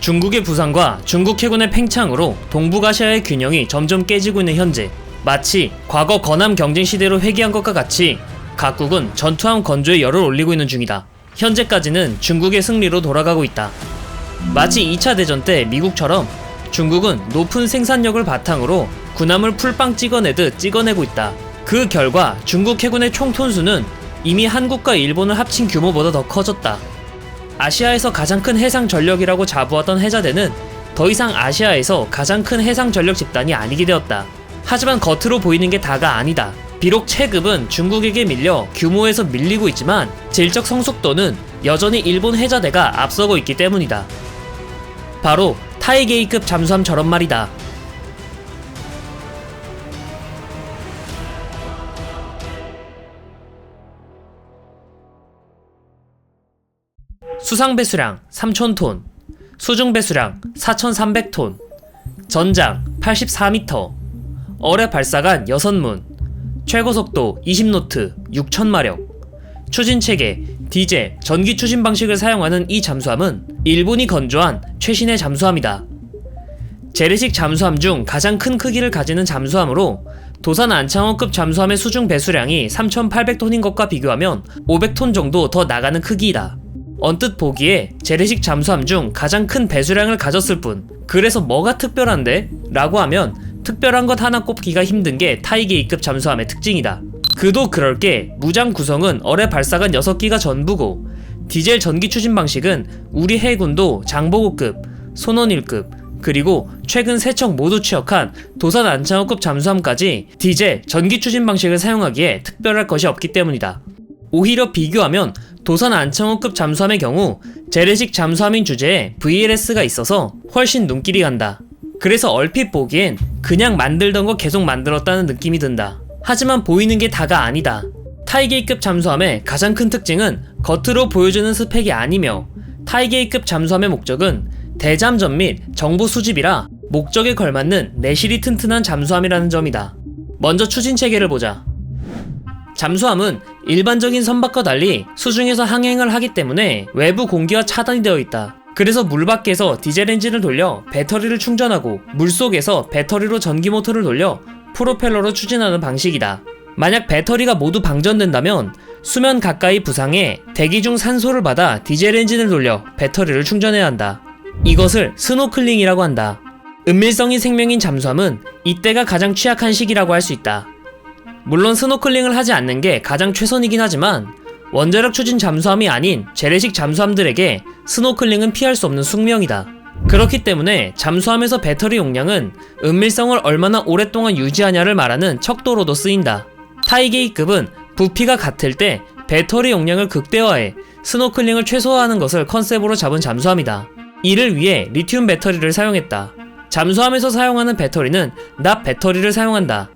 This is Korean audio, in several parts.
중국의 부상과 중국 해군의 팽창으로 동북아시아의 균형이 점점 깨지고 있는 현재, 마치 과거 거남 경쟁 시대로 회귀한 것과 같이 각국은 전투함 건조에 열을 올리고 있는 중이다. 현재까지는 중국의 승리로 돌아가고 있다. 마치 2차 대전 때 미국처럼 중국은 높은 생산력을 바탕으로 군함을 풀빵 찍어내듯 찍어내고 있다. 그 결과 중국 해군의 총 톤수는 이미 한국과 일본을 합친 규모보다 더 커졌다. 아시아에서 가장 큰 해상 전력이라고 자부하던 해자대는 더 이상 아시아에서 가장 큰 해상 전력 집단이 아니게 되었다. 하지만 겉으로 보이는 게 다가 아니다. 비록 체급은 중국에게 밀려 규모에서 밀리고 있지만 질적 성숙도는 여전히 일본 해자대가 앞서고 있기 때문이다. 바로 타이게이급 잠수함처럼 말이다. 수상 배수량 3000톤, 수중 배수량 4300톤, 전장 84m, 어뢰 발사관 6문, 최고속도 20노트, 6000마력, 추진체계, 디젤, 전기 추진 방식을 사용하는 이 잠수함은 일본이 건조한 최신의 잠수함이다. 재래식 잠수함 중 가장 큰 크기를 가지는 잠수함으로 도산 안창호급 잠수함의 수중 배수량이 3800톤인 것과 비교하면 500톤 정도 더 나가는 크기이다. 언뜻 보기에 재래식 잠수함 중 가장 큰 배수량을 가졌을 뿐, 그래서 뭐가 특별한데? 라고 하면 특별한 것 하나 꼽기가 힘든 게 타이게이급 잠수함의 특징이다. 그도 그럴 게 무장 구성은 어뢰 발사관 6기가 전부고 디젤 전기 추진 방식은 우리 해군도 장보고급, 손원 1급, 그리고 최근 3척 모두 취역한 도산 안창호급 잠수함까지 디젤 전기 추진 방식을 사용하기에 특별할 것이 없기 때문이다. 오히려 비교하면 도산 안창호급 잠수함의 경우 재래식 잠수함인 주제에 VLS가 있어서 훨씬 눈길이 간다. 그래서 얼핏 보기엔 그냥 만들던 거 계속 만들었다는 느낌이 든다. 하지만 보이는 게 다가 아니다. 타이게이급 잠수함의 가장 큰 특징은 겉으로 보여주는 스펙이 아니며, 타이게이급 잠수함의 목적은 대잠전 및 정보 수집이라 목적에 걸맞는 내실이 튼튼한 잠수함이라는 점이다. 먼저 추진 체계를 보자. 잠수함은 일반적인 선박과 달리 수중에서 항행을 하기 때문에 외부 공기와 차단이 되어 있다. 그래서 물 밖에서 디젤 엔진을 돌려 배터리를 충전하고 물속에서 배터리로 전기 모터를 돌려 프로펠러로 추진하는 방식이다. 만약 배터리가 모두 방전된다면 수면 가까이 부상해 대기 중 산소를 받아 디젤 엔진을 돌려 배터리를 충전해야 한다. 이것을 스노클링이라고 한다. 은밀성이 생명인 잠수함은 이때가 가장 취약한 시기라고 할 수 있다. 물론 스노클링을 하지 않는 게 가장 최선이긴 하지만 원자력 추진 잠수함이 아닌 재래식 잠수함들에게 스노클링은 피할 수 없는 숙명이다. 그렇기 때문에 잠수함에서 배터리 용량은 은밀성을 얼마나 오랫동안 유지하냐를 말하는 척도로도 쓰인다. 타이게이급은 부피가 같을 때 배터리 용량을 극대화해 스노클링을 최소화하는 것을 컨셉으로 잡은 잠수함이다. 이를 위해 리튬 배터리를 사용했다. 잠수함에서 사용하는 배터리는 납 배터리를 사용한다.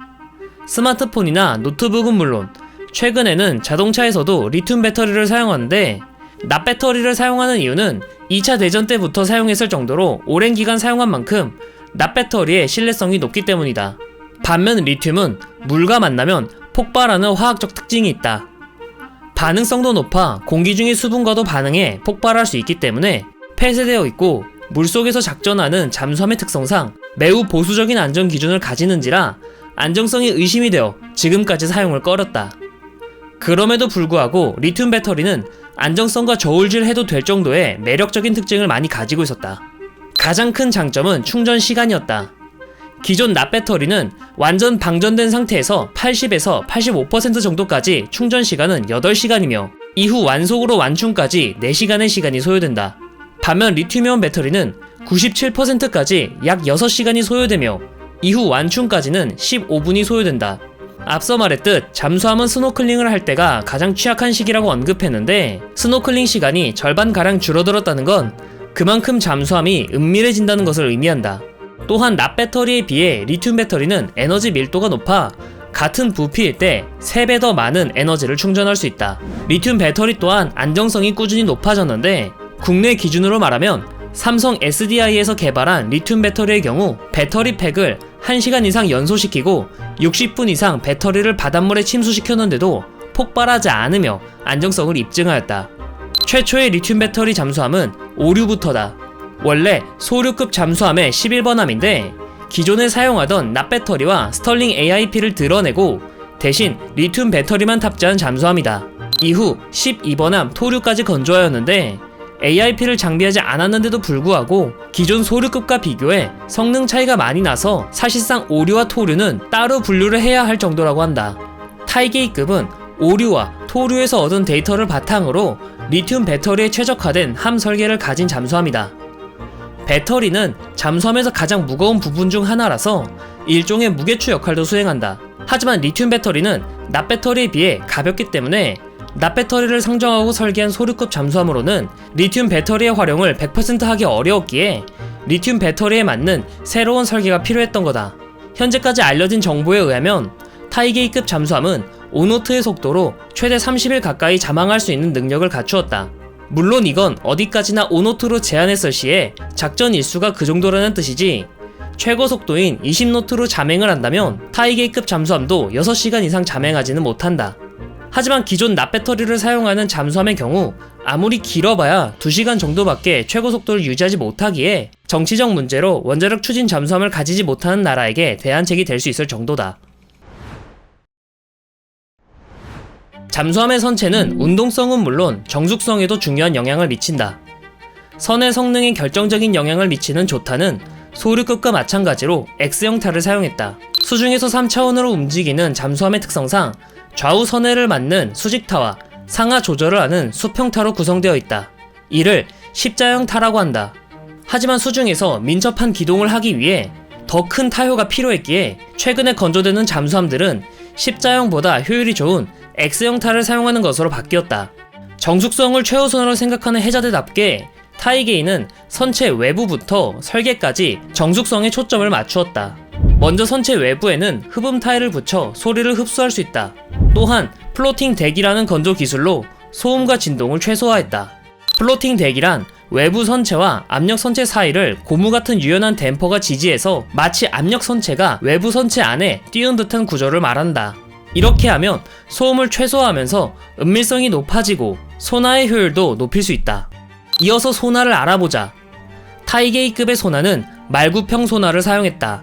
스마트폰이나 노트북은 물론 최근에는 자동차에서도 리튬 배터리를 사용하는데, 납 배터리를 사용하는 이유는 2차 대전 때부터 사용했을 정도로 오랜 기간 사용한 만큼 납 배터리의 신뢰성이 높기 때문이다. 반면 리튬은 물과 만나면 폭발하는 화학적 특징이 있다. 반응성도 높아 공기 중의 수분과도 반응해 폭발할 수 있기 때문에 폐쇄되어 있고, 물속에서 작전하는 잠수함의 특성상 매우 보수적인 안전 기준을 가지는지라 안정성이 의심이 되어 지금까지 사용을 꺼렸다. 그럼에도 불구하고 리튬 배터리는 안정성과 저울질 해도 될 정도의 매력적인 특징을 많이 가지고 있었다. 가장 큰 장점은 충전 시간이었다. 기존 납 배터리는 완전 방전된 상태에서 80에서 85% 정도까지 충전 시간은 8시간이며 이후 완속으로 완충까지 4시간의 시간이 소요된다. 반면 리튬이온 배터리는 97%까지 약 6시간이 소요되며 이후 완충까지는 15분이 소요된다. 앞서 말했듯 잠수함은 스노클링을 할 때가 가장 취약한 시기라고 언급했는데, 스노클링 시간이 절반가량 줄어들었다는 건 그만큼 잠수함이 은밀해진다는 것을 의미한다. 또한 납 배터리에 비해 리튬 배터리는 에너지 밀도가 높아 같은 부피일 때 3배 더 많은 에너지를 충전할 수 있다. 리튬 배터리 또한 안정성이 꾸준히 높아졌는데, 국내 기준으로 말하면 삼성 SDI에서 개발한 리튬 배터리의 경우 배터리 팩을 1시간 이상 연소시키고 60분 이상 배터리를 바닷물에 침수시켰는데도 폭발하지 않으며 안정성을 입증하였다. 최초의 리튬 배터리 잠수함은 오류부터다. 원래 소류급 잠수함의 11번함인데 기존에 사용하던 납배터리와 스털링 AIP를 드러내고 대신 리튬 배터리만 탑재한 잠수함이다. 이후 12번함 토류까지 건조하였는데 AIP를 장비하지 않았는데도 불구하고 기존 소류급과 비교해 성능 차이가 많이 나서 사실상 오류와 토류는 따로 분류를 해야 할 정도라고 한다. 타이게이급은 오류와 토류에서 얻은 데이터를 바탕으로 리튬 배터리에 최적화된 함 설계를 가진 잠수함이다. 배터리는 잠수함에서 가장 무거운 부분 중 하나라서 일종의 무게추 역할도 수행한다. 하지만 리튬 배터리는 납배터리에 비해 가볍기 때문에 납배터리를 상정하고 설계한 소류급 잠수함으로는 리튬 배터리의 활용을 100% 하기 어려웠기에 리튬 배터리에 맞는 새로운 설계가 필요했던 거다. 현재까지 알려진 정보에 의하면 타이게이급 잠수함은 5노트의 속도로 최대 30일 가까이 잠항할 수 있는 능력을 갖추었다. 물론 이건 어디까지나 5노트로 제한했을 시에 작전 일수가 그 정도라는 뜻이지 최고 속도인 20노트로 잠행을 한다면 타이게이급 잠수함도 6시간 이상 잠행하지는 못한다. 하지만 기존 납배터리를 사용하는 잠수함의 경우 아무리 길어봐야 2시간 정도밖에 최고 속도를 유지하지 못하기에 정치적 문제로 원자력 추진 잠수함을 가지지 못하는 나라에게 대안책이 될 수 있을 정도다. 잠수함의 선체는 운동성은 물론 정숙성에도 중요한 영향을 미친다. 선의 성능에 결정적인 영향을 미치는 조타는 소류급과 마찬가지로 X형타를 사용했다. 수중에서 3차원으로 움직이는 잠수함의 특성상 좌우 선회를 맞는 수직타와 상하 조절을 하는 수평타로 구성되어 있다. 이를 십자형타라고 한다. 하지만 수중에서 민첩한 기동을 하기 위해 더 큰 타효가 필요했기에 최근에 건조되는 잠수함들은 십자형보다 효율이 좋은 X형타를 사용하는 것으로 바뀌었다. 정숙성을 최우선으로 생각하는 해자대답게 타이게이는 선체 외부부터 설계까지 정숙성에 초점을 맞추었다. 먼저 선체 외부에는 흡음 타일을 붙여 소리를 흡수할 수 있다. 또한 플로팅 덱이라는 건조 기술로 소음과 진동을 최소화했다. 플로팅 덱이란 외부 선체와 압력 선체 사이를 고무 같은 유연한 댐퍼가 지지해서 마치 압력 선체가 외부 선체 안에 띄운 듯한 구조를 말한다. 이렇게 하면 소음을 최소화하면서 은밀성이 높아지고 소나의 효율도 높일 수 있다. 이어서 소나를 알아보자. 타이게이급의 소나는 말구평 소나를 사용했다.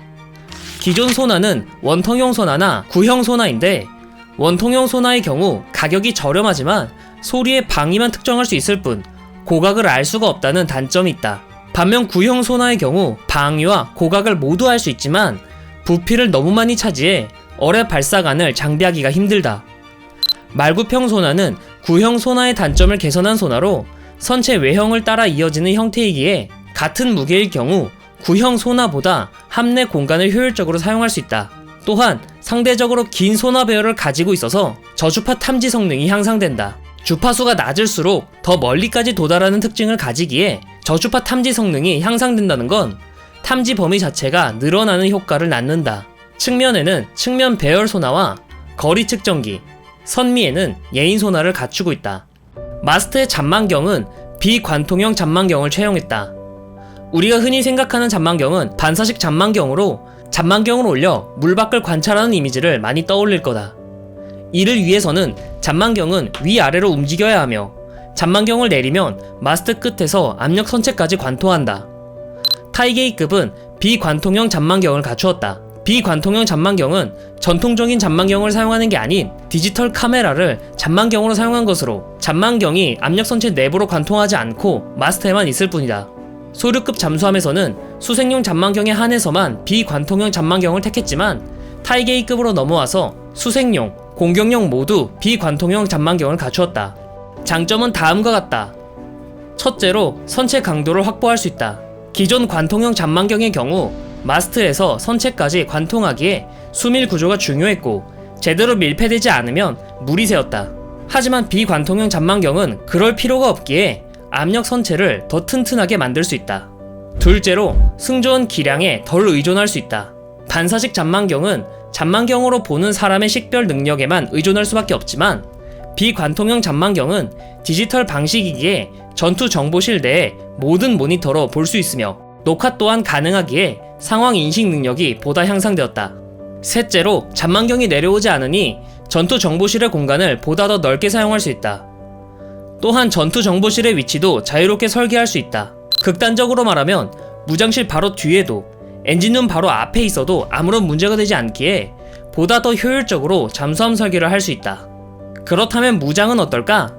기존 소나는 원통형 소나나 구형 소나인데 원통형 소나의 경우 가격이 저렴하지만 소리의 방위만 특정할 수 있을 뿐 고각을 알 수가 없다는 단점이 있다. 반면 구형 소나의 경우 방위와 고각을 모두 할 수 있지만 부피를 너무 많이 차지해 어뢰 발사관을 장비하기가 힘들다. 말구평 소나는 구형 소나의 단점을 개선한 소나로 선체 외형을 따라 이어지는 형태이기에 같은 무게일 경우 구형 소나보다 함내 공간을 효율적으로 사용할 수 있다. 또한 상대적으로 긴 소나 배열을 가지고 있어서 저주파 탐지 성능이 향상된다. 주파수가 낮을수록 더 멀리까지 도달하는 특징을 가지기에 저주파 탐지 성능이 향상된다는 건 탐지 범위 자체가 늘어나는 효과를 낳는다. 측면에는 측면 배열 소나와 거리 측정기, 선미에는 예인 소나를 갖추고 있다. 마스트의 잠망경은 비관통형 잠망경을 채용했다. 우리가 흔히 생각하는 잠망경은 반사식 잠망경으로 잠망경을 올려 물 밖을 관찰하는 이미지를 많이 떠올릴 거다. 이를 위해서는 잠망경은 위아래로 움직여야 하며 잠망경을 내리면 마스트 끝에서 압력 선체까지 관통한다. 타이게이급은 비관통형 잠망경을 갖추었다. 비관통형 잠망경은 전통적인 잠망경을 사용하는 게 아닌 디지털 카메라를 잠망경으로 사용한 것으로 잠망경이 압력 선체 내부로 관통하지 않고 마스터에만 있을 뿐이다. 소류급 잠수함에서는 수색용 잠망경에 한해서만 비관통형 잠망경을 택했지만 타이게이급으로 넘어와서 수색용, 공격용 모두 비관통형 잠망경을 갖추었다. 장점은 다음과 같다. 첫째로 선체 강도를 확보할 수 있다. 기존 관통형 잠망경의 경우 마스트에서 선체까지 관통하기에 수밀 구조가 중요했고 제대로 밀폐되지 않으면 물이 새었다. 하지만 비관통형 잠망경은 그럴 필요가 없기에 압력 선체를 더 튼튼하게 만들 수 있다. 둘째로 승조원 기량에 덜 의존할 수 있다. 반사식 잠망경은 잠망경으로 보는 사람의 식별 능력에만 의존할 수밖에 없지만 비관통형 잠망경은 디지털 방식이기에 전투 정보실 내에 모든 모니터로 볼 수 있으며 녹화 또한 가능하기에 상황 인식 능력이 보다 향상되었다. 셋째로 잠망경이 내려오지 않으니 전투 정보실의 공간을 보다 더 넓게 사용할 수 있다. 또한 전투 정보실의 위치도 자유롭게 설계할 수 있다. 극단적으로 말하면 무장실 바로 뒤에도 엔진룸 바로 앞에 있어도 아무런 문제가 되지 않기에 보다 더 효율적으로 잠수함 설계를 할 수 있다. 그렇다면 무장은 어떨까?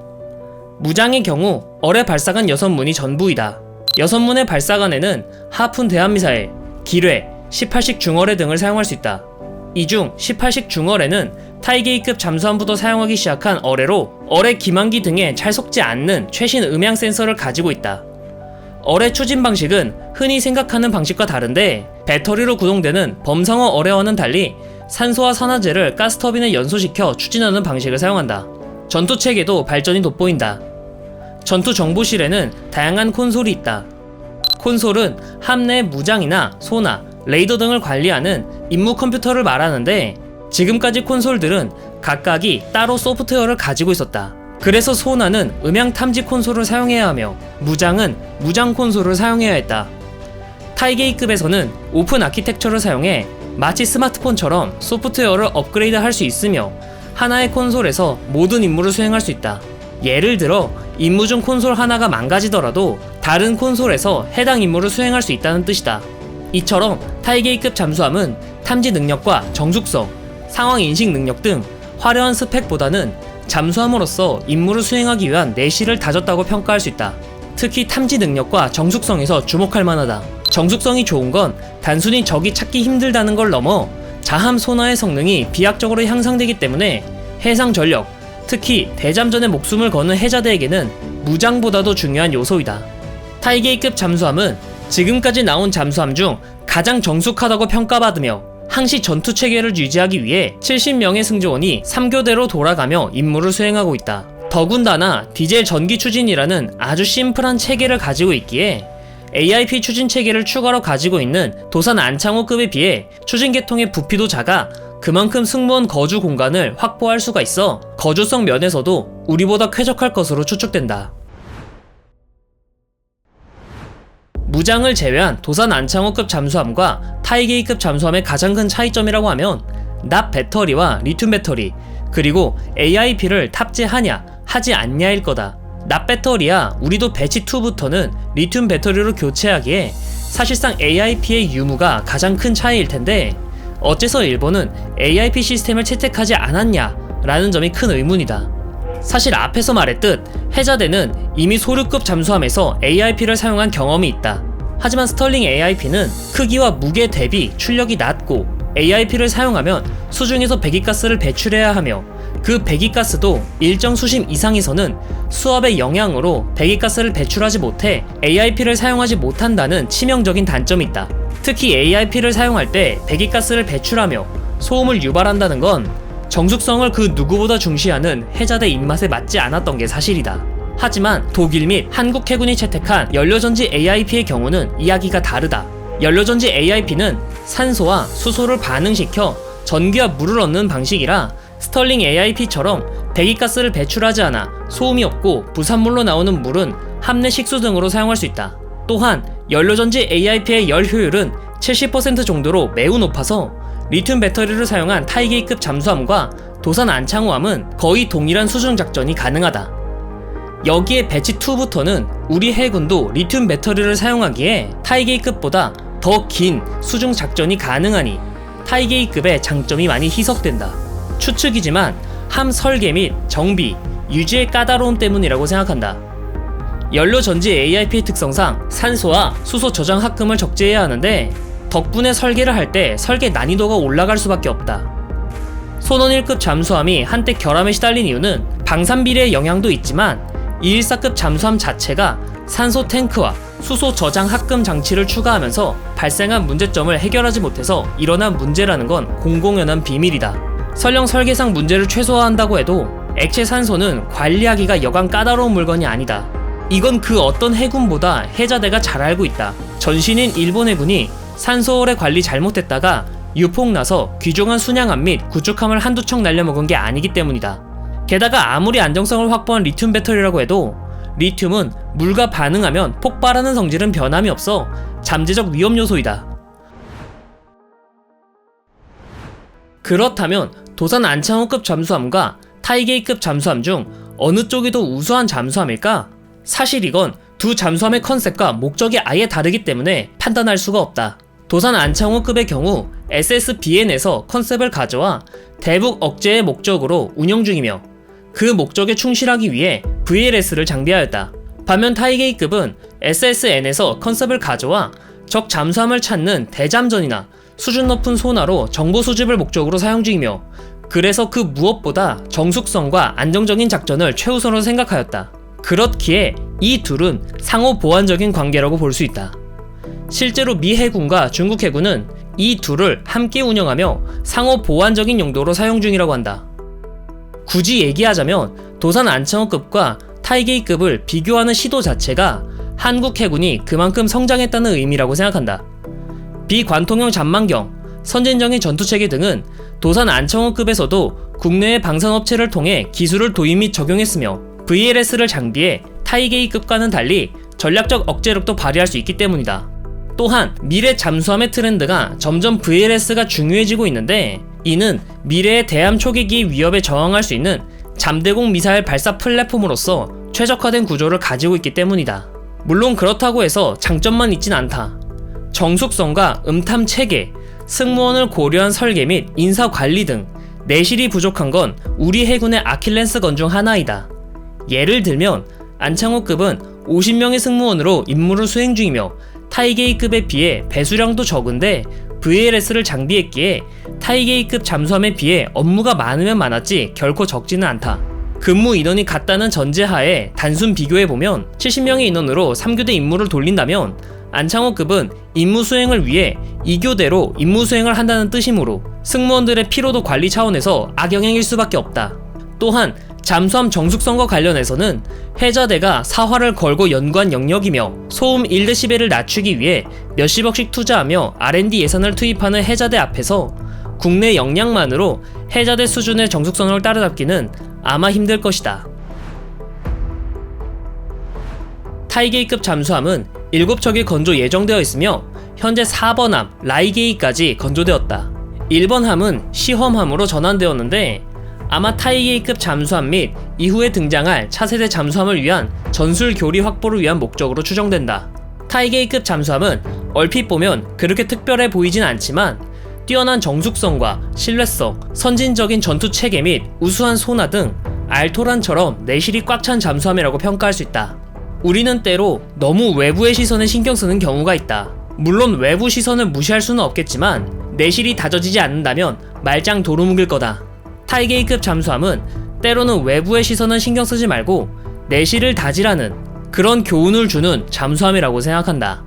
무장의 경우 어뢰 발사관 6문이 전부이다. 6문의 발사관에는 하푼 대함미사일, 기뢰, 18식 중어뢰 등을 사용할 수 있다. 이 중 18식 중어뢰는 타이게이급 잠수함부터 사용하기 시작한 어뢰로 어뢰 기만기 등에 잘 속지 않는 최신 음향 센서를 가지고 있다. 어뢰 추진 방식은 흔히 생각하는 방식과 다른데 배터리로 구동되는 범상어 어뢰와는 달리 산소와 산화제를 가스터빈에 연소시켜 추진하는 방식을 사용한다. 전투체계도 발전이 돋보인다. 전투 정보실에는 다양한 콘솔이 있다. 콘솔은 함내 무장이나 소나, 레이더 등을 관리하는 임무 컴퓨터를 말하는데 지금까지 콘솔들은 각각이 따로 소프트웨어를 가지고 있었다. 그래서 소나는 음향 탐지 콘솔을 사용해야 하며 무장은 무장 콘솔을 사용해야 했다. 타이게이급에서는 오픈 아키텍처를 사용해 마치 스마트폰처럼 소프트웨어를 업그레이드 할 수 있으며 하나의 콘솔에서 모든 임무를 수행할 수 있다. 예를 들어 임무 중 콘솔 하나가 망가지더라도 다른 콘솔에서 해당 임무를 수행할 수 있다는 뜻이다. 이처럼 타이게이급 잠수함은 탐지 능력과 정숙성, 상황 인식 능력 등 화려한 스펙보다는 잠수함으로서 임무를 수행하기 위한 내실을 다졌다고 평가할 수 있다. 특히 탐지 능력과 정숙성에서 주목할 만하다. 정숙성이 좋은 건 단순히 적이 찾기 힘들다는 걸 넘어 자함 소나의 성능이 비약적으로 향상되기 때문에 해상 전력, 특히 대잠전에 목숨을 거는 해자대에게는 무장보다도 중요한 요소이다. 타이게이급 잠수함은 지금까지 나온 잠수함 중 가장 정숙하다고 평가받으며 항시 전투 체계를 유지하기 위해 70명의 승조원이 3교대로 돌아가며 임무를 수행하고 있다. 더군다나 디젤 전기 추진이라는 아주 심플한 체계를 가지고 있기에 AIP 추진 체계를 추가로 가지고 있는 도산 안창호급에 비해 추진 계통의 부피도 작아 그만큼 승무원 거주 공간을 확보할 수가 있어 거주성 면에서도 우리보다 쾌적할 것으로 추측된다. 무장을 제외한 도산 안창호급 잠수함과 타이게이급 잠수함의 가장 큰 차이점이라고 하면 납 배터리와 리튬 배터리, 그리고 AIP를 탑재하냐 하지 않냐일 거다. 납 배터리야 우리도 배치 2부터는 리튬 배터리로 교체하기에 사실상 AIP의 유무가 가장 큰 차이일 텐데 어째서 일본은 AIP 시스템을 채택하지 않았냐 라는 점이 큰 의문이다. 사실 앞에서 말했듯 해자대는 이미 소류급 잠수함에서 AIP를 사용한 경험이 있다. 하지만 스털링 AIP는 크기와 무게 대비 출력이 낮고 AIP를 사용하면 수중에서 배기가스를 배출해야 하며 그 배기가스도 일정 수심 이상에서는 수압의 영향으로 배기가스를 배출하지 못해 AIP를 사용하지 못한다는 치명적인 단점이 있다. 특히 AIP를 사용할 때 배기가스를 배출하며 소음을 유발한다는 건 정숙성을 그 누구보다 중시하는 해자대 입맛에 맞지 않았던 게 사실이다. 하지만 독일 및 한국 해군이 채택한 연료전지 AIP의 경우는 이야기가 다르다. 연료전지 AIP는 산소와 수소를 반응시켜 전기와 물을 얻는 방식이라 스털링 AIP처럼 배기가스를 배출하지 않아 소음이 없고 부산물로 나오는 물은 함내 식수 등으로 사용할 수 있다. 또한 연료전지 AIP의 열 효율은 70% 정도로 매우 높아서 리튬 배터리를 사용한 타이게이급 잠수함과 도산 안창호함은 거의 동일한 수중 작전이 가능하다. 여기에 배치 2부터는 우리 해군도 리튬 배터리를 사용하기에 타이게이급보다 더 긴 수중 작전이 가능하니 타이게이급의 장점이 많이 희석된다. 추측이지만 함 설계 및 정비, 유지의 까다로움 때문이라고 생각한다. 연료전지 AIP의 특성상 산소와 수소 저장 합금을 적재해야 하는데 덕분에 설계를 할 때 설계 난이도가 올라갈 수밖에 없다. 손원 1급 잠수함이 한때 결함에 시달린 이유는 방산비례의 영향도 있지만 214급 잠수함 자체가 산소 탱크와 수소 저장 합금 장치를 추가하면서 발생한 문제점을 해결하지 못해서 일어난 문제라는 건 공공연한 비밀이다. 설령 설계상 문제를 최소화한다고 해도 액체 산소는 관리하기가 여간 까다로운 물건이 아니다. 이건 그 어떤 해군보다 해자대가 잘 알고 있다. 전신인 일본 해군이 산소오래 관리 잘못했다가 유폭 나서 귀중한 순양함 및 구축함을 한두 척 날려먹은 게 아니기 때문이다. 게다가 아무리 안정성을 확보한 리튬 배터리라고 해도 리튬은 물과 반응하면 폭발하는 성질은 변함이 없어 잠재적 위험 요소이다. 그렇다면 도산 안창호급 잠수함과 타이게이급 잠수함 중 어느 쪽이 더 우수한 잠수함일까? 사실 이건 두 잠수함의 컨셉과 목적이 아예 다르기 때문에 판단할 수가 없다. 도산 안창호급의 경우 SSBN에서 컨셉을 가져와 대북 억제의 목적으로 운영 중이며 그 목적에 충실하기 위해 VLS를 장비하였다. 반면 타이게이급은 SSN에서 컨셉을 가져와 적 잠수함을 찾는 대잠전이나 수준 높은 소나로 정보 수집을 목적으로 사용 중이며 그래서 그 무엇보다 정숙성과 안정적인 작전을 최우선으로 생각하였다. 그렇기에 이 둘은 상호 보완적인 관계라고 볼 수 있다. 실제로 미 해군과 중국 해군은 이 둘을 함께 운영하며 상호 보완적인 용도로 사용 중이라고 한다. 굳이 얘기하자면 도산 안창호급과 타이게이급을 비교하는 시도 자체가 한국 해군이 그만큼 성장했다는 의미라고 생각한다. 비관통형 잠망경, 선진적인 전투체계 등은 도산 안창호급에서도 국내의 방산업체를 통해 기술을 도입 및 적용했으며 VLS를 장비해 타이게이급과는 달리 전략적 억제력도 발휘할 수 있기 때문이다. 또한 미래 잠수함의 트렌드가 점점 VLS가 중요해지고 있는데 이는 미래의 대함 초계기의 위협에 저항할 수 있는 잠대공 미사일 발사 플랫폼으로서 최적화된 구조를 가지고 있기 때문이다. 물론 그렇다고 해서 장점만 있진 않다. 정숙성과 음탐 체계, 승무원을 고려한 설계 및 인사 관리 등 내실이 부족한 건 우리 해군의 아킬레스건 중 하나이다. 예를 들면 안창호급은 50명의 승무원으로 임무를 수행 중이며 타이게이급에 비해 배수량도 적은데 VLS를 장비했기에 타이게이급 잠수함에 비해 업무가 많으면 많았지 결코 적지는 않다. 근무 인원이 같다는 전제하에 단순 비교해보면 70명의 인원으로 3교대 임무를 돌린다면 안창호급은 임무 수행을 위해 2교대로 임무 수행을 한다는 뜻이므로 승무원들의 피로도 관리 차원에서 악영향일 수밖에 없다. 또한 잠수함 정숙성과 관련해서는 해자대가 사활을 걸고 연구한 영역이며 소음 1dB를 낮추기 위해 몇십억씩 투자하며 R&D 예산을 투입하는 해자대 앞에서 국내 역량만으로 해자대 수준의 정숙성을 따라잡기는 아마 힘들 것이다. 타이게이급 잠수함은 7척이 건조 예정되어 있으며 현재 4번함 라이게이까지 건조되었다. 1번 함은 시험함으로 전환되었는데 아마 타이게이급 잠수함 및 이후에 등장할 차세대 잠수함을 위한 전술 교리 확보를 위한 목적으로 추정된다. 타이게이급 잠수함은 얼핏 보면 그렇게 특별해 보이진 않지만 뛰어난 정숙성과 신뢰성, 선진적인 전투 체계 및 우수한 소나 등 알토란처럼 내실이 꽉 찬 잠수함이라고 평가할 수 있다. 우리는 때로 너무 외부의 시선에 신경 쓰는 경우가 있다. 물론 외부 시선을 무시할 수는 없겠지만 내실이 다져지지 않는다면 말짱 도루묵일 거다. 타이게이급 잠수함은 때로는 외부의 시선은 신경 쓰지 말고 내실을 다지라는 그런 교훈을 주는 잠수함이라고 생각한다.